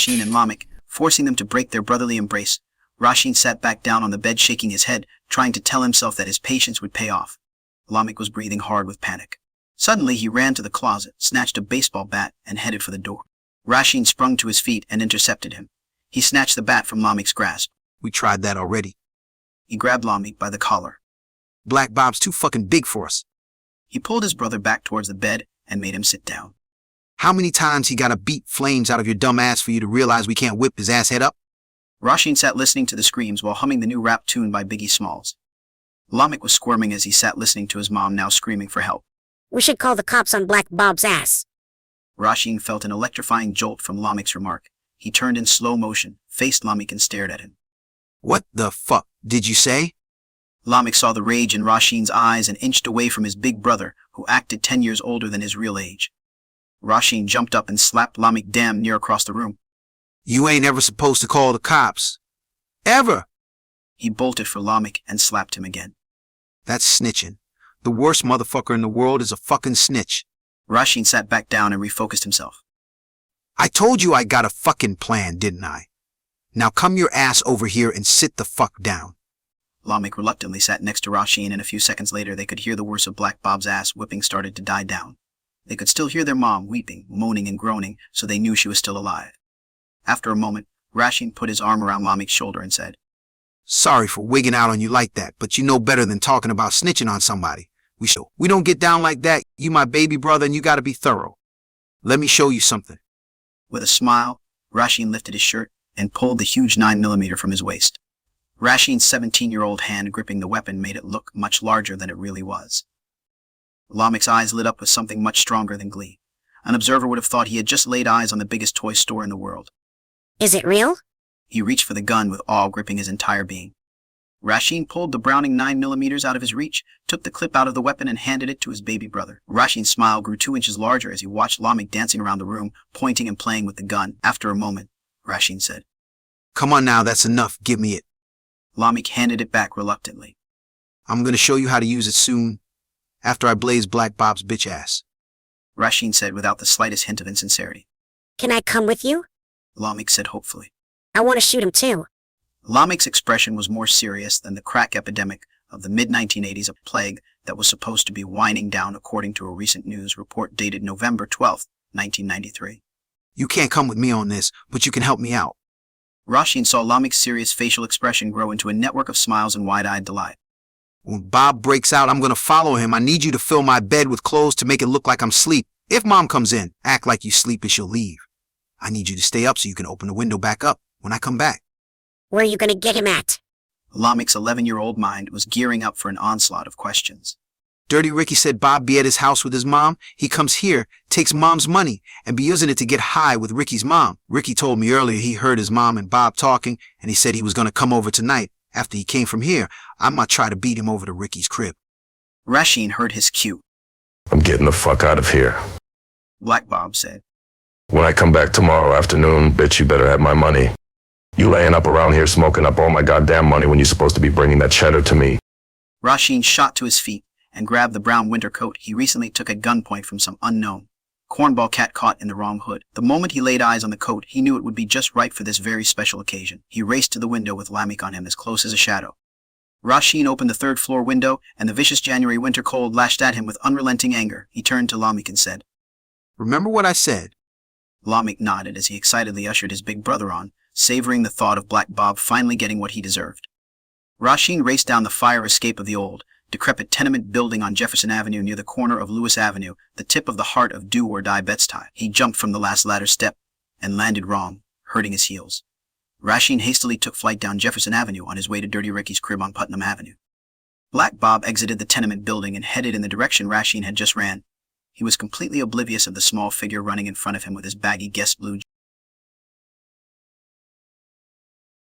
Rasheen and Lamik, forcing them to break their brotherly embrace. Rasheen sat back down on the bed shaking his head, trying to tell himself that his patience would pay off. Lamik was breathing hard with panic. Suddenly he ran to the closet, snatched a baseball bat, and headed for the door. Rasheen sprung to his feet and intercepted him. He snatched the bat from Lamik's grasp. We tried that already. He grabbed Lamik by the collar. Black Bob's too fucking big for us. He pulled his brother back towards the bed and made him sit down. How many times he gotta beat flames out of your dumb ass for you to realize we can't whip his ass head up? Rasheen sat listening to the screams while humming the new rap tune by Biggie Smalls. Lamik was squirming as he sat listening to his mom now screaming for help. We should call the cops on Black Bob's ass. Rasheen felt an electrifying jolt from Lamik's remark. He turned in slow motion, faced Lamik and stared at him. What the fuck did you say? Lamik saw the rage in Rasheen's eyes and inched away from his big brother, who acted 10 years older than his real age. Rasheen jumped up and slapped Lamik damn near across the room. You ain't ever supposed to call the cops. Ever! He bolted for Lamik and slapped him again. That's snitching. The worst motherfucker in the world is a fucking snitch. Rasheen sat back down and refocused himself. I told you I got a fucking plan, didn't I? Now come your ass over here and sit the fuck down. Lamik reluctantly sat next to Rasheen, and a few seconds later they could hear the worst of Black Bob's ass whipping started to die down. They could still hear their mom weeping, moaning and groaning, so they knew she was still alive. After a moment, Rasheen put his arm around Lamik's shoulder and said, Sorry for wigging out on you like that, but you know better than talking about snitching on somebody. We don't get down like that. You my baby brother and you gotta be thorough. Let me show you something. With a smile, Rasheen lifted his shirt and pulled the huge 9mm from his waist. Rasheen's 17-year-old hand gripping the weapon made it look much larger than it really was. Lamik's eyes lit up with something much stronger than glee. An observer would have thought he had just laid eyes on the biggest toy store in the world. Is it real? He reached for the gun with awe gripping his entire being. Rasheen pulled the Browning 9mm out of his reach, took the clip out of the weapon and handed it to his baby brother. Rasheen's smile grew 2 inches larger as he watched Lamik dancing around the room, pointing and playing with the gun. After a moment, Rasheen said, Come on now, that's enough. Give me it. Lamik handed it back reluctantly. I'm gonna show you how to use it soon, after I blaze Black Bob's bitch ass. Rasheen said without the slightest hint of insincerity. Can I come with you? Lamik said hopefully. I want to shoot him too. Lamik's expression was more serious than the crack epidemic of the mid-1980s, a plague that was supposed to be winding down according to a recent news report dated November 12, 1993. You can't come with me on this, but you can help me out. Rasheen saw Lamik's serious facial expression grow into a network of smiles and wide-eyed delight. When Bob breaks out, I'm gonna follow him. I need you to fill my bed with clothes to make it look like I'm asleep. If Mom comes in, act like you sleep and she'll leave. I need you to stay up so you can open the window back up when I come back. Where are you gonna get him at? Lamik's 11-year-old mind was gearing up for an onslaught of questions. Dirty Ricky said Bob be at his house with his mom. He comes here, takes Mom's money, and be using it to get high with Ricky's mom. Ricky told me earlier he heard his mom and Bob talking, and he said he was gonna come over tonight. After he came from here, I might try to beat him over to Ricky's crib. Rasheen heard his cue. I'm getting the fuck out of here. Black Bob said. When I come back tomorrow afternoon, bitch, you better have my money. You laying up around here smoking up all my goddamn money when you're supposed to be bringing that cheddar to me. Rasheen shot to his feet and grabbed the brown winter coat he recently took at gunpoint from some unknown cornball cat caught in the wrong hood. The moment he laid eyes on the coat, he knew it would be just right for this very special occasion. He raced to the window with Lamik on him as close as a shadow. Rasheen opened the third-floor window, and the vicious January winter cold lashed at him with unrelenting anger. He turned to Lamik and said, Remember what I said? Lamik nodded as he excitedly ushered his big brother on, savoring the thought of Black Bob finally getting what he deserved. Rasheen raced down the fire escape of the old, decrepit tenement building on Jefferson Avenue near the corner of Lewis Avenue, the tip of the heart of do-or-die Bed-Stuy. He jumped from the last ladder step and landed wrong, hurting his heels. Rasheen hastily took flight down Jefferson Avenue on his way to Dirty Ricky's crib on Putnam Avenue. Black Bob exited the tenement building and headed in the direction Rasheen had just ran. He was completely oblivious of the small figure running in front of him with his baggy Guess blue